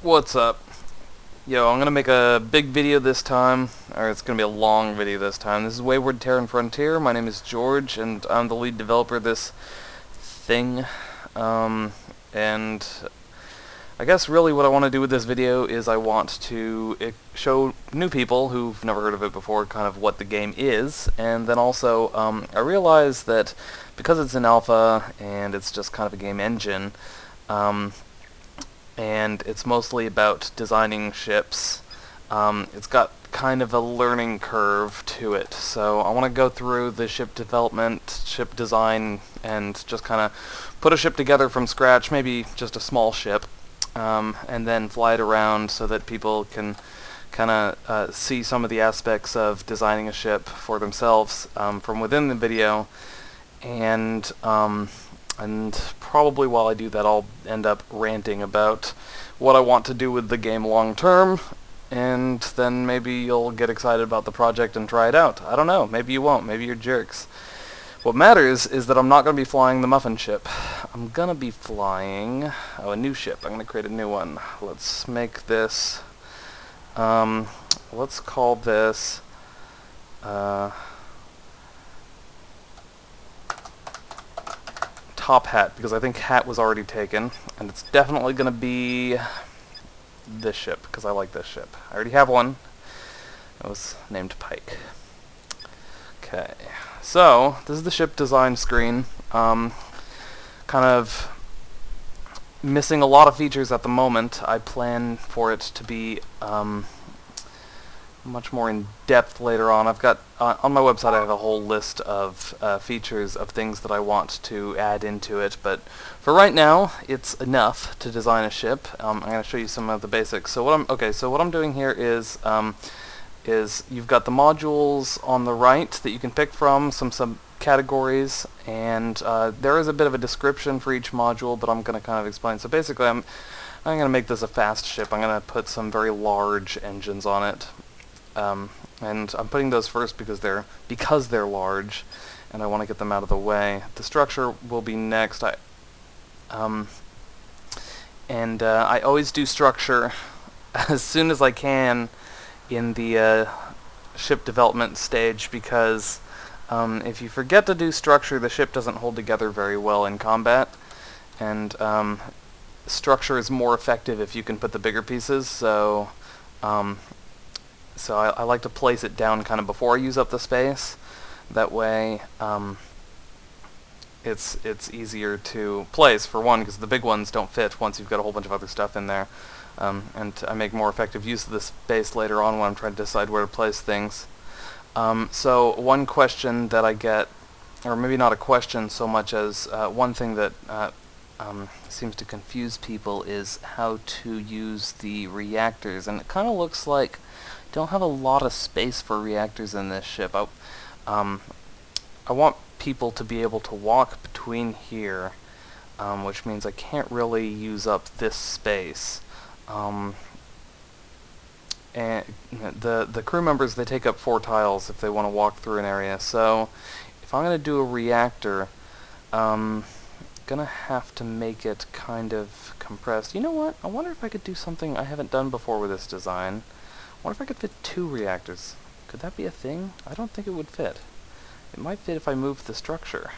What's up? Yo, I'm gonna make a big video this time, or it's gonna be a long video this time. This is Wayward, Terran Frontier. My name is George, and I'm the lead developer of this thing. And I guess really what I want to do with this video is I want to show new people who've never heard of it before kind of what the game is, and then also I realize that because it's an alpha and it's just kind of a game engine, and it's mostly about designing ships. It's got kind of a learning curve to it, so I want to go through the ship development, ship design, and just kind of put a ship together from scratch, maybe just a small ship, and then fly it around so that people can kind of see some of the aspects of designing a ship for themselves from within the video, and probably while I do that I'll end up ranting about what I want to do with the game long term, and then maybe you'll get excited about the project and try it out. I don't know, maybe you won't, maybe you're jerks. What matters is that I'm not going to be flying the muffin ship. I'm going to be flying a new ship. I'm going to create a new one. Let's make this, let's call this Top Hat, because I think Hat was already taken, and it's definitely going to be this ship, because I like this ship. I already have one. It was named Pike. Okay, so this is the ship design screen. Kind of missing a lot of features at the moment. I plan for it to be much more in depth later on. I've got on my website I have a whole list of features of things that I want to add into it, but for right now it's enough to design a ship. I'm going to show you some of the basics. So what I'm doing here is you've got the modules on the right that you can pick from, some categories, and there is a bit of a description for each module, but I'm going to kind of explain. So basically I'm going to make this a fast ship. I'm going to put some very large engines on it. And I'm putting those first because they're large, and I want to get them out of the way. The structure will be next. I always do structure as soon as I can in the ship development stage, because if you forget to do structure, the ship doesn't hold together very well in combat, and structure is more effective if you can put the bigger pieces. So I like to place it down kind of before I use up the space. That way it's easier to place, for one, because the big ones don't fit once you've got a whole bunch of other stuff in there. And I make more effective use of the space later on when I'm trying to decide where to place things. So one question that I get, or maybe not a question so much as one thing that seems to confuse people, is how to use the reactors. And it kind of looks like don't have a lot of space for reactors in this ship. I want people to be able to walk between here, which means I can't really use up this space. And the crew members, they take up 4 tiles if they want to walk through an area. So if I'm going to do a reactor, I'm going to have to make it kind of compressed. You know what? I wonder if I could do something I haven't done before with this design. I wonder if I could fit 2 reactors. Could that be a thing? I don't think it would fit. It might fit if I moved the structure.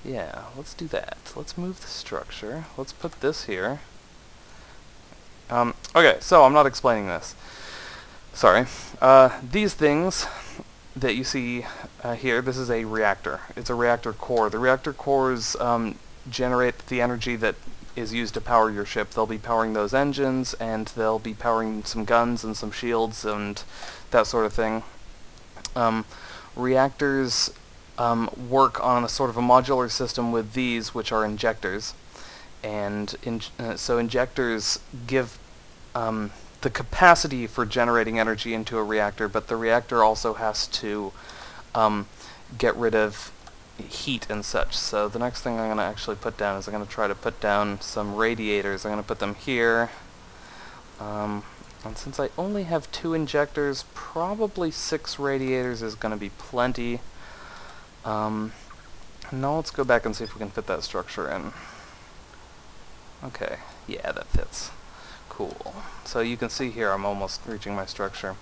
Yeah, let's do that. Let's move the structure. Let's put this here. Okay, so I'm not explaining this. Sorry. These things that you see here, this is a reactor. It's a reactor core. The reactor cores generate the energy that is used to power your ship. They'll be powering those engines, and they'll be powering some guns and some shields and that sort of thing. Reactors work on a sort of a modular system with these, which are injectors. And so injectors give the capacity for generating energy into a reactor, but the reactor also has to get rid of heat and such. So the next thing I'm going to actually put down is I'm going to try to put down some radiators. I'm going to put them here. And since I only have 2 injectors, probably 6 radiators is going to be plenty. Now let's go back and see if we can fit that structure in. Okay, yeah, that fits. Cool. So you can see here I'm almost reaching my structure.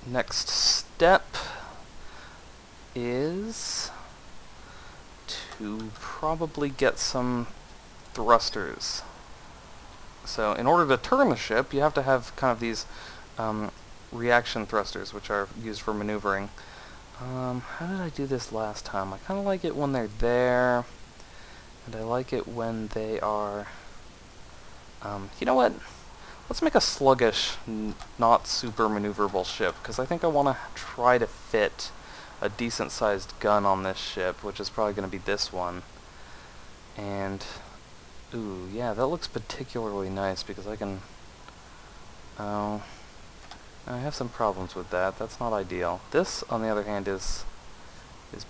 Next step is to probably get some thrusters. So in order to turn the ship, you have to have kind of these reaction thrusters, which are used for maneuvering. How did I do this last time? I kind of like it when they're there, and I like it when they are... you know what? Let's make a sluggish, not super maneuverable ship, because I think I want to try to fit a decent-sized gun on this ship, which is probably going to be this one. And, ooh, yeah, that looks particularly nice, because I can... Oh, I have some problems with that. That's not ideal. This, on the other hand, is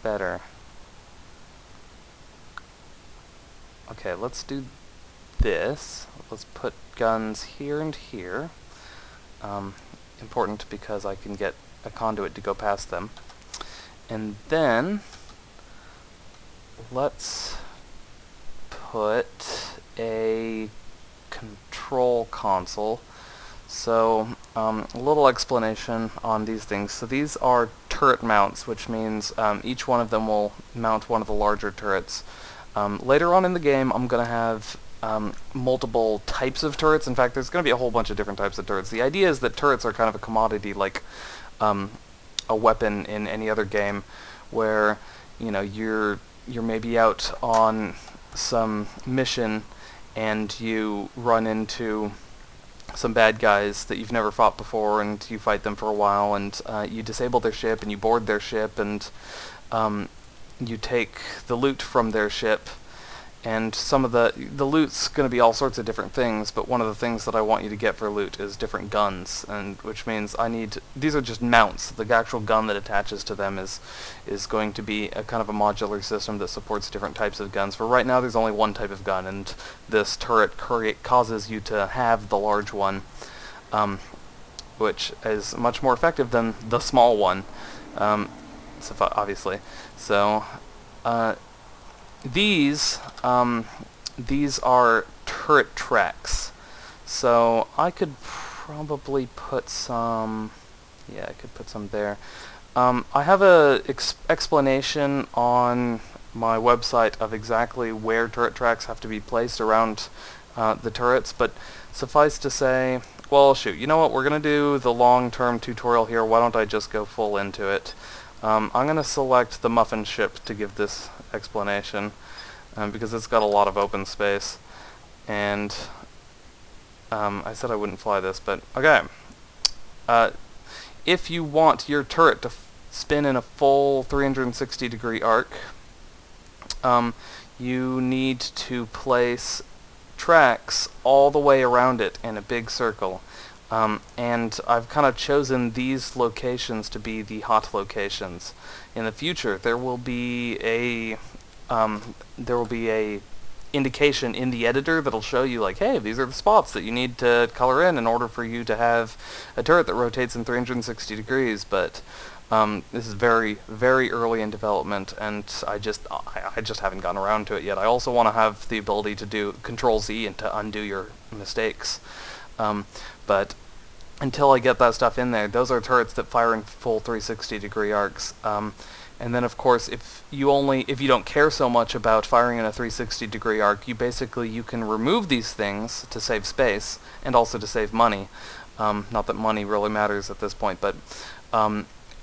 better. Okay, let's do this. Let's put guns here and here. Important because I can get a conduit to go past them. And then let's put a control console. So a little explanation on these things. So these are turret mounts, which means each one of them will mount one of the larger turrets. Later on in the game, I'm going to have multiple types of turrets. In fact, there's going to be a whole bunch of different types of turrets. The idea is that turrets are kind of a commodity, like a weapon in any other game, where you're maybe out on some mission and you run into some bad guys that you've never fought before, and you fight them for a while, and you disable their ship and you board their ship, and you take the loot from their ship. And some of the loot's going to be all sorts of different things, but one of the things that I want you to get for loot is different guns, and which means these are just mounts. The actual gun that attaches to them is going to be a kind of a modular system that supports different types of guns. For right now, there's only one type of gun, and this turret causes you to have the large one, which is much more effective than the small one, obviously. So, These are turret tracks, so I could probably put some, I could put some there. I have a explanation on my website of exactly where turret tracks have to be placed around the turrets, but suffice to say, well, shoot, you know what, we're going to do the long-term tutorial here. Why don't I just go full into it? I'm going to select the muffin ship to give this explanation, because it's got a lot of open space, and I said I wouldn't fly this, but okay. If you want your turret to spin in a full 360 degree arc, you need to place tracks all the way around it in a big circle. And I've kind of chosen these locations to be the hot locations. In the future, there will be a indication in the editor that'll show you, like, hey, these are the spots that you need to color in order for you to have a turret that rotates in 360 degrees. But this is very, very early in development, and I just haven't gotten around to it yet. I also want to have the ability to do Control-Z and to undo your mistakes. But until I get that stuff in there, those are turrets that fire in full 360 degree arcs. And then, of course, if you don't care so much about firing in a 360 degree arc, you can remove these things to save space and also to save money. Not that money really matters at this point, but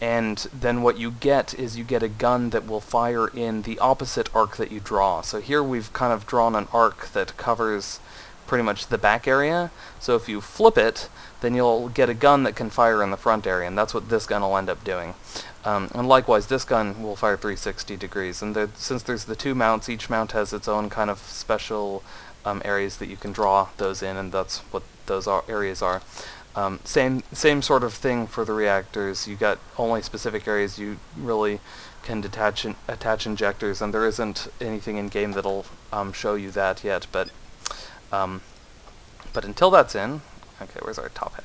and then what you get is you get a gun that will fire in the opposite arc that you draw. So here we've kind of drawn an arc that covers pretty much the back area. So if you flip it, then you'll get a gun that can fire in the front area, and that's what this gun will end up doing. And likewise, this gun will fire 360 degrees. And since there's the two mounts, each mount has its own kind of special areas that you can draw those in, and that's what those areas are. Same sort of thing for the reactors. You got only specific areas you really can attach injectors, and there isn't anything in game that'll show you that yet. But until that's in, okay, where's our top hat?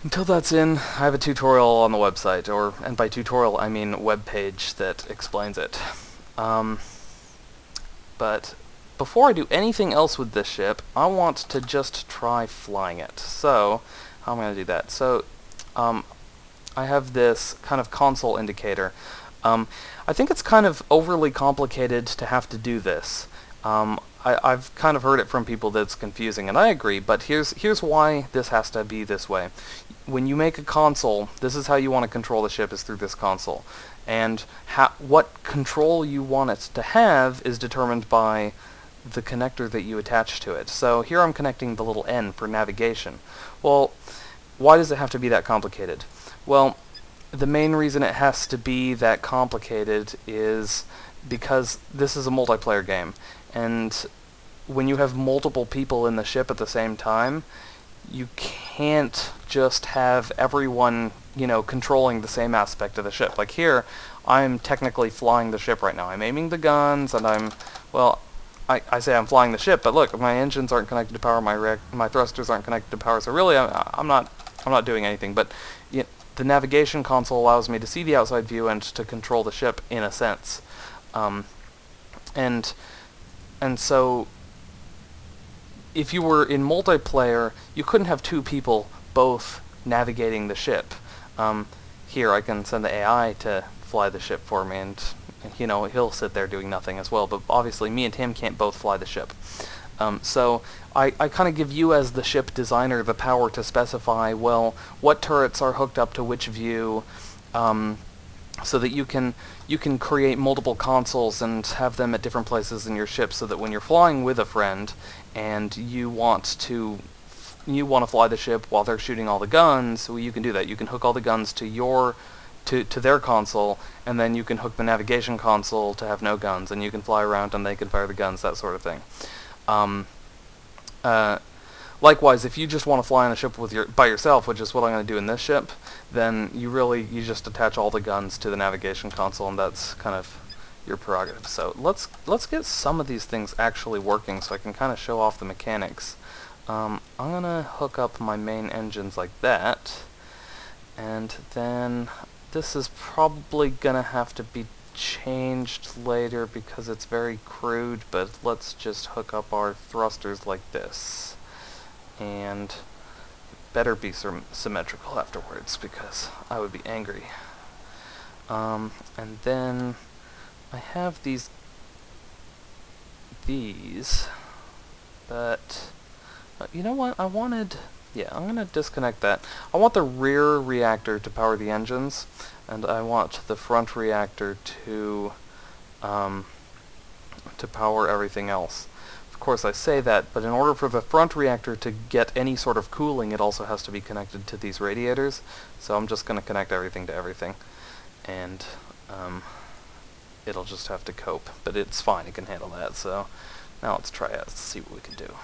Until that's in, I have a tutorial on the website, and by tutorial I mean web page that explains it. But before I do anything else with this ship, I want to just try flying it. So, how am I going to do that? So, I have this kind of console indicator. I think it's kind of overly complicated to have to do this. I've kind of heard it from people that it's confusing, and I agree, but here's why this has to be this way. When you make a console, this is how you want to control the ship, is through this console. And what control you want it to have is determined by the connector that you attach to it. So here I'm connecting the little N for navigation. Well, why does it have to be that complicated? Well, the main reason it has to be that complicated is because this is a multiplayer game, and when you have multiple people in the ship at the same time, you can't just have everyone, controlling the same aspect of the ship. Like here, I'm technically flying the ship right now. I'm aiming the guns, and I say I'm flying the ship, but look, my engines aren't connected to power, my thrusters aren't connected to power, so really I'm not doing anything. But the navigation console allows me to see the outside view and to control the ship in a sense. And so if you were in multiplayer, you couldn't have two people both navigating the ship. Here I can send the AI to fly the ship for me, and he'll sit there doing nothing as well, but obviously me and him can't both fly the ship. So I kind of give you as the ship designer the power to specify, well, what turrets are hooked up to which view, so that you can create multiple consoles and have them at different places in your ship, so that when you're flying with a friend and you want to fly the ship while they're shooting all the guns, well, you can do that. You can hook all the guns to their console, and then you can hook the navigation console to have no guns, and you can fly around and they can fire the guns, that sort of thing. Likewise, if you just want to fly on a ship by yourself, which is what I'm going to do in this ship, then you just attach all the guns to the navigation console, and that's kind of your prerogative. So let's get some of these things actually working, so I can kind of show off the mechanics. I'm going to hook up my main engines like that, and then this is probably going to have to be changed later because it's very crude, but let's just hook up our thrusters like this. And it better be symmetrical afterwards, because I would be angry. And then I have these, but you know what? I'm going to disconnect that. I want the rear reactor to power the engines, and I want the front reactor to power everything else. Of course, I say that, but in order for the front reactor to get any sort of cooling, it also has to be connected to these radiators. So I'm just going to connect everything to everything, and it'll just have to cope. But it's fine; it can handle that. So now let's try it. Let's see what we can do.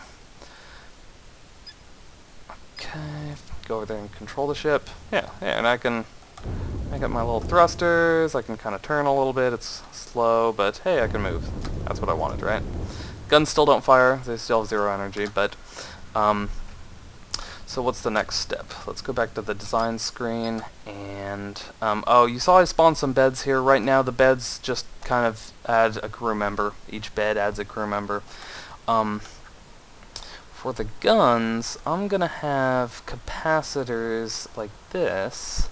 Okay, go over there and control the ship. Yeah, and I got my little thrusters. I can kind of turn a little bit. It's slow, but hey, I can move. That's what I wanted, right? Guns still don't fire. They still have 0 energy, but so what's the next step? Let's go back to the design screen, and oh, you saw I spawned some beds here. Right now the beds just kind of add a crew member. Each bed adds a crew member. For the guns, I'm gonna have capacitors like this,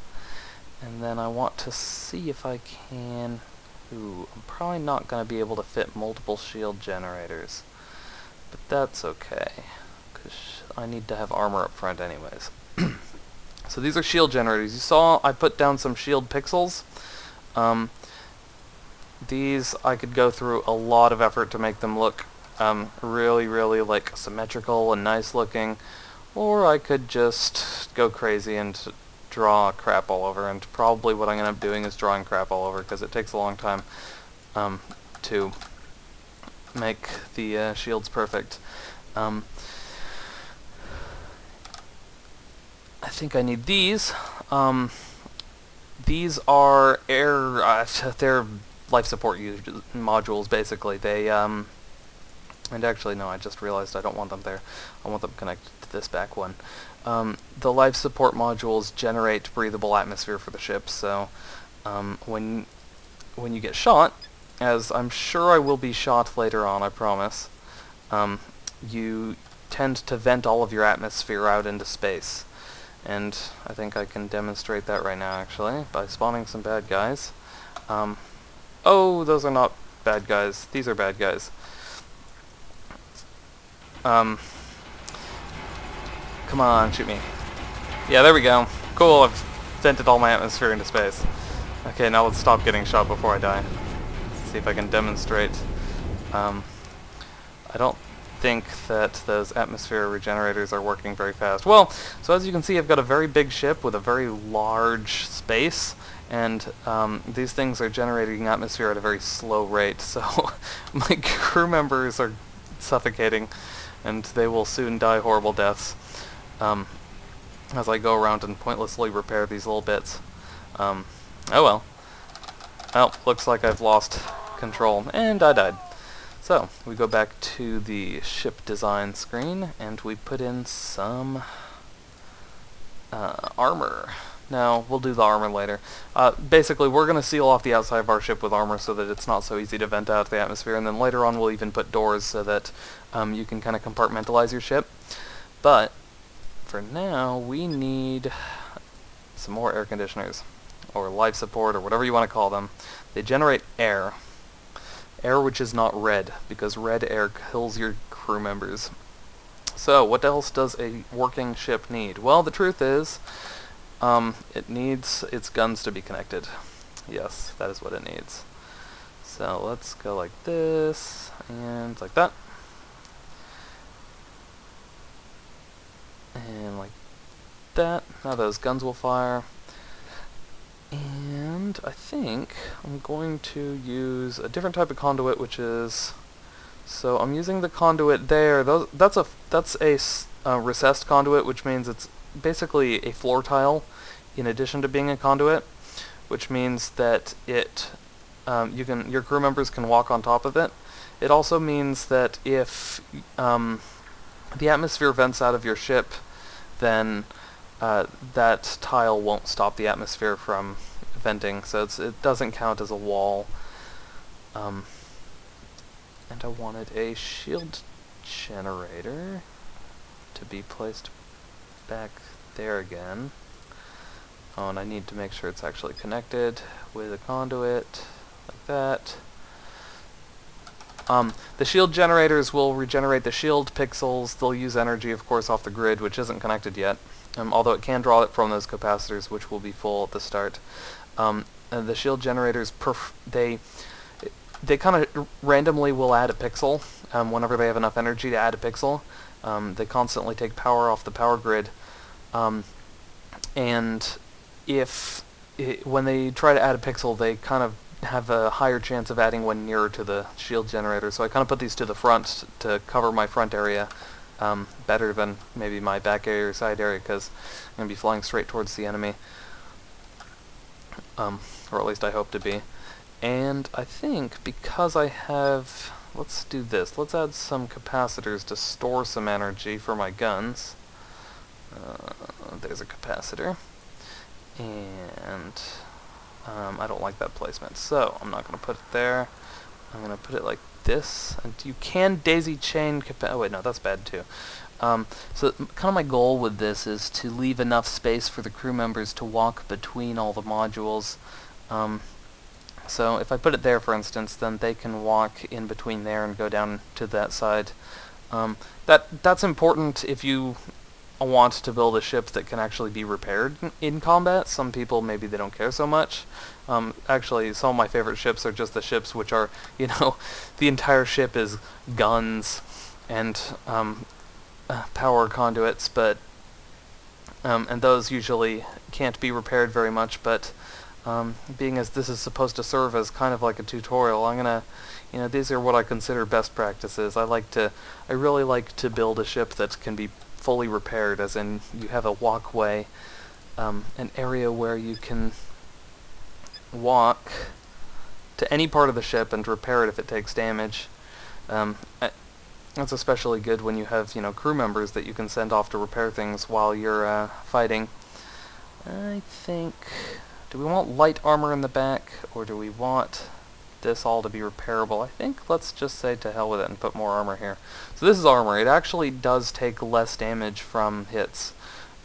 and then I want to see if I can... Ooh, I'm probably not going to be able to fit multiple shield generators, but that's okay, because I need to have armor up front anyways. So these are shield generators. You saw I put down some shield pixels. These I could go through a lot of effort to make them look really, really like symmetrical and nice looking, or I could just go crazy and draw crap all over, and probably what I'm going to end up doing is drawing crap all over, because it takes a long time to make the shields perfect. I think I need these. These are they're life support modules, basically. They and actually no, I just realized I don't want them there. I want them connected to this back one. The life support modules generate breathable atmosphere for the ship, so when you get shot, as I'm sure I will be shot later on, I promise, you tend to vent all of your atmosphere out into space. And I think I can demonstrate that right now, actually, by spawning some bad guys. Oh, those are not bad guys. These are bad guys. Come on, shoot me. Yeah, there we go. Cool, I've vented all my atmosphere into space. Okay, now let's stop getting shot before I die. Let's see if I can demonstrate. I don't think that those atmosphere regenerators are working very fast. Well, so as you can see, I've got a very big ship with a very large space, and these things are generating atmosphere at a very slow rate, so my crew members are suffocating, and they will soon die horrible deaths as I go around and pointlessly repair these little bits. Oh well. Well, looks like I've lost control, and I died. So, we go back to the ship design screen, and we put in some armor. Now, we'll do the armor later. Basically, we're going to seal off the outside of our ship with armor so that it's not so easy to vent out the atmosphere, and then later on we'll even put doors so that you can kind of compartmentalize your ship. But, for now, we need some more air conditioners, or life support, or whatever you want to call them. They generate air. Air which is not red, because red air kills your crew members. So, what else does a working ship need? Well, the truth is, it needs its guns to be connected. Yes, that is what it needs. So, let's go like this, and like that. And like that. Now those guns will fire. And I think I'm going to use a different type of conduit, which is... So I'm using the conduit there. That's a recessed conduit, which means it's basically a floor tile in addition to being a conduit, which means that your crew members can walk on top of it. It also means that if the atmosphere vents out of your ship, then that tile won't stop the atmosphere from venting, so it doesn't count as a wall. And I wanted a shield generator to be placed back there again. Oh, and I need to make sure it's actually connected with a conduit, like that. The shield generators will regenerate the shield pixels. They'll use energy, of course, off the grid, which isn't connected yet. Although it can draw it from those capacitors, which will be full at the start. And the shield generators, they kind of randomly will add a pixel whenever they have enough energy to add a pixel. They constantly take power off the power grid. And when they try to add a pixel, they kind of have a higher chance of adding one nearer to the shield generator. So I kind of put these to the front to cover my front area. Better than maybe my back area or side area, because I'm going to be flying straight towards the enemy. Or at least I hope to be. And I think because I have... Let's do this. Let's add some capacitors to store some energy for my guns. There's a capacitor. And I don't like that placement, so I'm not going to put it there. I'm going to put it like this, and you can daisy chain oh wait, no, that's bad too. So kind of my goal with this is to leave enough space for the crew members to walk between all the modules. So if I put it there, for instance, then they can walk in between there and go down to that side. That's important if you want to build a ship that can actually be repaired in combat. Some people, maybe they don't care so much. Actually, some of my favorite ships are just the ships which are, the entire ship is guns and power conduits, but and those usually can't be repaired very much, but being as this is supposed to serve as kind of like a tutorial, I'm gonna, these are what I consider best practices. I really like to build a ship that can be fully repaired, as in you have a walkway, an area where you can walk to any part of the ship and repair it if it takes damage. That's especially good when you have, crew members that you can send off to repair things while you're fighting. I think... Do we want light armor in the back, or do we want this all to be repairable. I think let's just say to hell with it and put more armor here. So this is armor. It actually does take less damage from hits.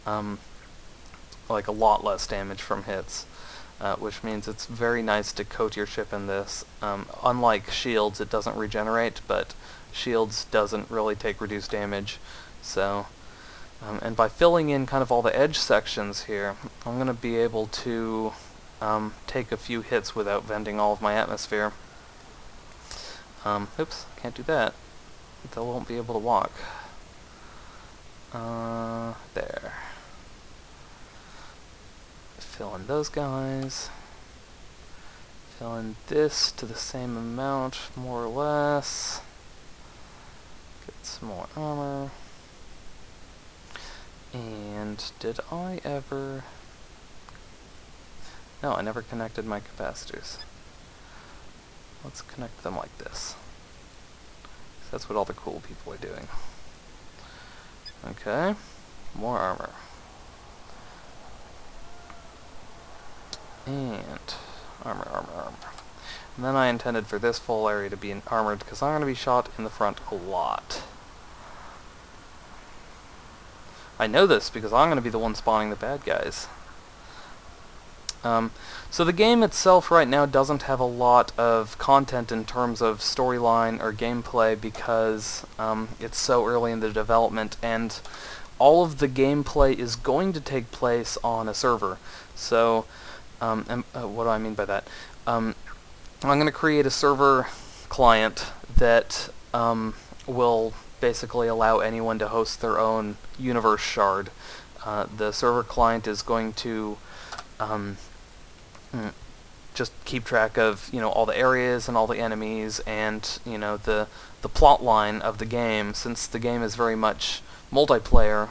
Like a lot less damage from hits. Which means it's very nice to coat your ship in this. Unlike shields, it doesn't regenerate, but shields doesn't really take reduced damage. So, and by filling in kind of all the edge sections here, I'm going to be able to take a few hits without venting all of my atmosphere. Oops, can't do that. They won't be able to walk. There. Fill in those guys. Fill in this to the same amount, more or less. Get some more armor. And did I ever... No, I never connected my capacitors. Let's connect them like this. That's what all the cool people are doing. Okay, more armor. And armor. And then I intended for this full area to be armored because I'm going to be shot in the front a lot. I know this because I'm going to be the one spawning the bad guys. So the game itself right now doesn't have a lot of content in terms of storyline or gameplay because it's so early in the development, and all of the gameplay is going to take place on a server. So what do I mean by that? I'm going to create a server client that will basically allow anyone to host their own universe shard. The server client is going to just keep track of, all the areas and all the enemies and, the plot line of the game. Since the game is very much multiplayer,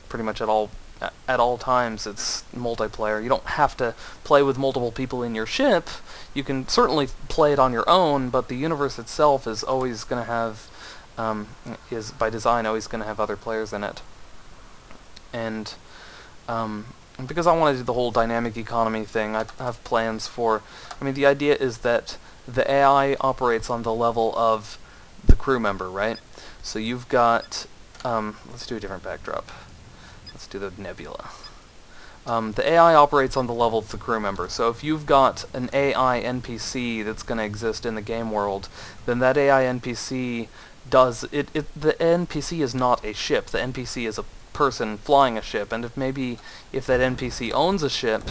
pretty much at all times it's multiplayer. You don't have to play with multiple people in your ship. You can certainly play it on your own, but the universe itself is always going to have, is by design always going to have other players in it. And because I want to do the whole dynamic economy thing, I have plans for... the idea is that the AI operates on the level of the crew member, right? So you've got... let's do a different backdrop. Let's do the nebula. The AI operates on the level of the crew member. So if you've got an AI NPC that's going to exist in the game world, then that AI NPC does... The NPC is not a ship. The NPC is a person flying a ship, and if that NPC owns a ship,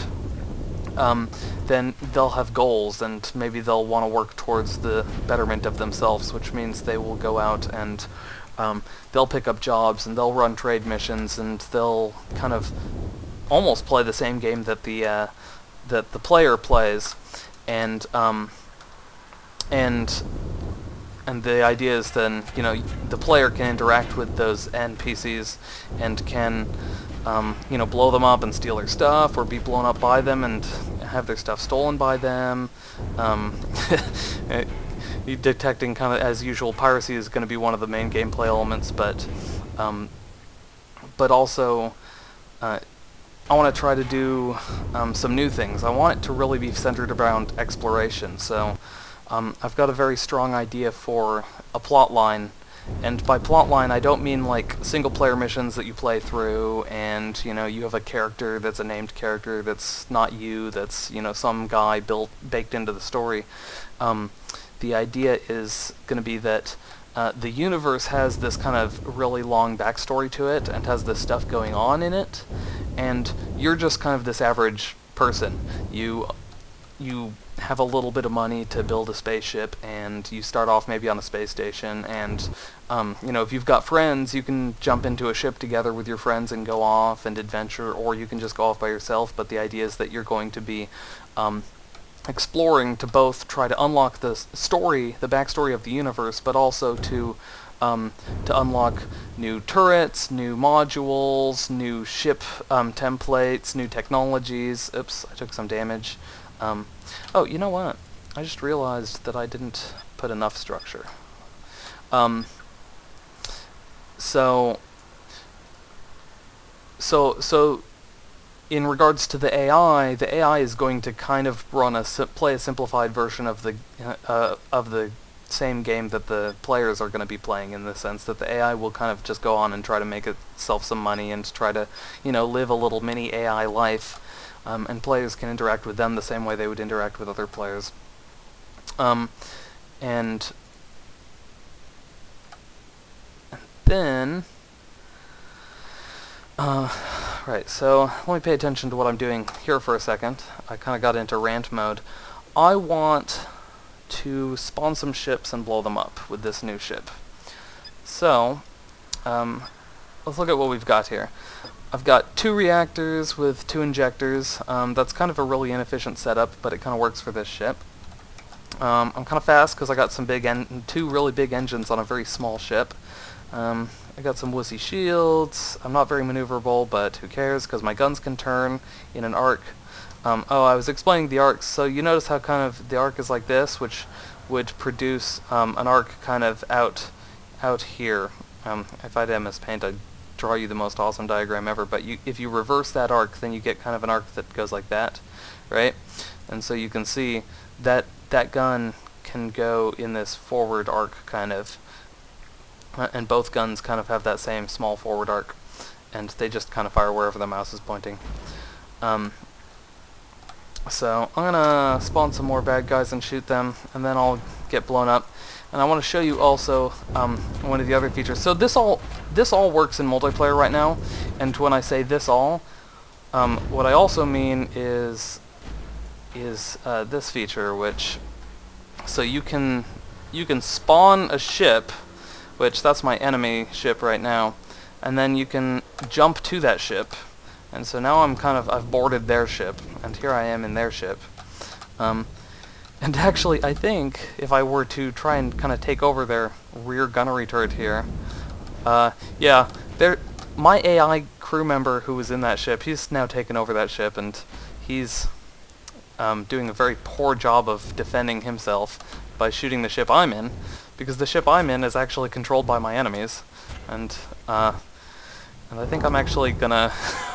then they'll have goals, and maybe they'll want to work towards the betterment of themselves, which means they will go out and they'll pick up jobs, and they'll run trade missions, and they'll kind of almost play the same game that the player plays, and the idea is then, the player can interact with those NPCs and can, blow them up and steal their stuff, or be blown up by them and have their stuff stolen by them. Detecting, kind of as usual, piracy is going to be one of the main gameplay elements, but also I want to try to do some new things. I want it to really be centered around exploration, so I've got a very strong idea for a plot line, and by plot line I don't mean like single-player missions that you play through and, you have a character that's a named character that's not you, that's, some guy baked into the story. The idea is going to be that the universe has this kind of really long backstory to it and has this stuff going on in it, and you're just kind of this average person. You have a little bit of money to build a spaceship, and you start off maybe on a space station, and if you've got friends, you can jump into a ship together with your friends and go off and adventure, or you can just go off by yourself. But the idea is that you're going to be exploring to both try to unlock the backstory of the universe, but also to unlock new turrets, new modules, new ship templates, new technologies. Oops, I took some damage. Oh, you know what? I just realized that I didn't put enough structure. So in regards to the AI is going to kind of play a simplified version of the same game that the players are going to be playing, in the sense that the AI will kind of just go on and try to make itself some money and try to, live a little mini AI life, and players can interact with them the same way they would interact with other players. And then, right, so let me pay attention to what I'm doing here for a second. I kind of got into rant mode. I want to spawn some ships and blow them up with this new ship. So, let's look at what we've got here. I've got 2 reactors with 2 injectors. That's kind of a really inefficient setup, but it kind of works for this ship. I'm kind of fast because I got some 2 really big engines on a very small ship. I got some wussy shields. I'm not very maneuverable, but who cares, because my guns can turn in an arc. Oh, I was explaining the arcs. So you notice how kind of the arc is like this, which would produce an arc kind of out here. If I had MS Paint, I'd draw you the most awesome diagram ever, but if you reverse that arc, then you get kind of an arc that goes like that, right? And so you can see that that gun can go in this forward arc kind of, and both guns kind of have that same small forward arc, and they just kind of fire wherever the mouse is pointing. So I'm gonna spawn some more bad guys and shoot them, and then I'll get blown up. And I want to show you also one of the other features. So this all works in multiplayer right now, and when I say this all, what I also mean is this feature, which you can spawn a ship, which that's my enemy ship right now, and then you can jump to that ship. And so now I've boarded their ship, and here I am in their ship. And actually, I think if I were to try and kind of take over their rear gunnery turret here, yeah, my AI crew member who was in that ship, he's now taken over that ship, and he's doing a very poor job of defending himself by shooting the ship I'm in, because the ship I'm in is actually controlled by my enemies, and I think I'm actually gonna...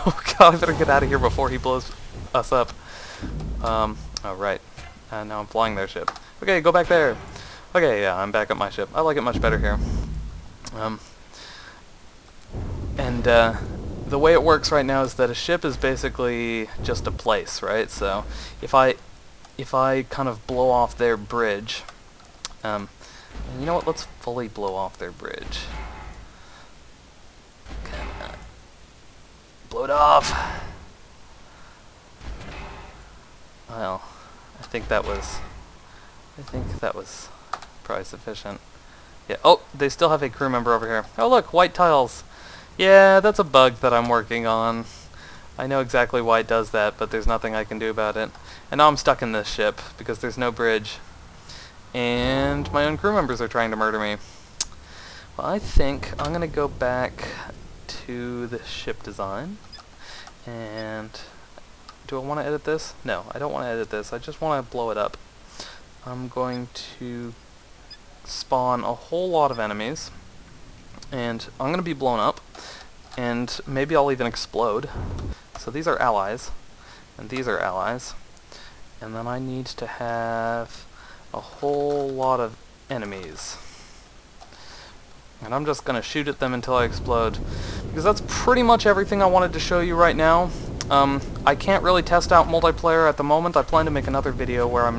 oh god, I better get out of here before he blows us up. Oh right, now I'm flying their ship. Okay, go back there. Okay, yeah, I'm back at my ship. I like it much better here. The way it works right now is that a ship is basically just a place, right? So if I kind of blow off their bridge, and you know what? Let's fully blow off their bridge. Blow it off. Well, I think that was probably sufficient. Yeah. Oh, they still have a crew member over here. Oh look, white tiles. Yeah, that's a bug that I'm working on. I know exactly why it does that, but there's nothing I can do about it. And now I'm stuck in this ship because there's no bridge, and my own crew members are trying to murder me. Well, I think I'm gonna go back to the ship design, and do I want to edit this? No, I don't want to edit this. I just want to blow it up. I'm going to spawn a whole lot of enemies, and I'm going to be blown up, and maybe I'll even explode. So these are allies, and these are allies, and then I need to have a whole lot of enemies. And I'm just going to shoot at them until I explode, because that's pretty much everything I wanted to show you right now. I can't really test out multiplayer at the moment. I plan to make another video where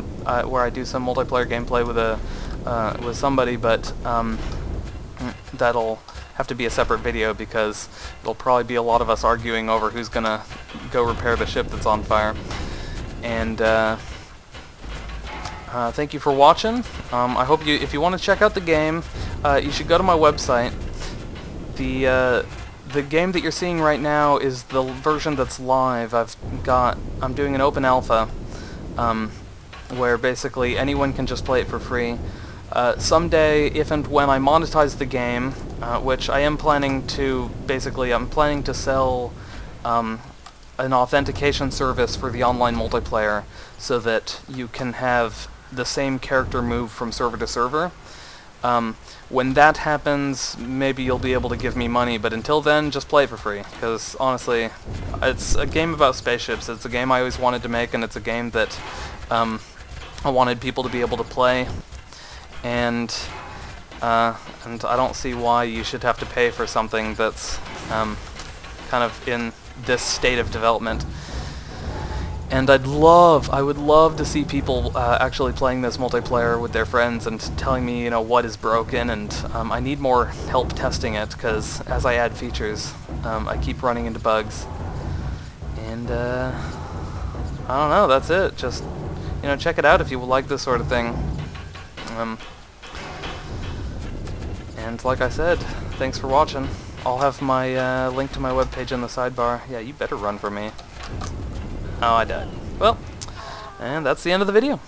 where I do some multiplayer gameplay with somebody, but that'll have to be a separate video because it'll probably be a lot of us arguing over who's gonna go repair the ship that's on fire. And thank you for watching. I hope if you want to check out the game, you should go to my website. The game that you're seeing right now is the version that's live. I'm doing an open alpha, where basically anyone can just play it for free. Someday, if and when I monetize the game, which I am planning to, I'm planning to sell an authentication service for the online multiplayer so that you can have the same character move from server to server. When that happens, maybe you'll be able to give me money, but until then, just play it for free, because honestly, it's a game about spaceships. It's a game I always wanted to make, and it's a game that I wanted people to be able to play, and I don't see why you should have to pay for something that's kind of in this state of development. And I would love to see people actually playing this multiplayer with their friends and telling me, you know, what is broken, and I need more help testing it, because as I add features, I keep running into bugs. And I don't know, that's it. Just, you know, check it out if you like this sort of thing. And like I said, thanks for watching. I'll have my link to my webpage in the sidebar. Yeah, you better run for me. Oh, I died. Well, and that's the end of the video.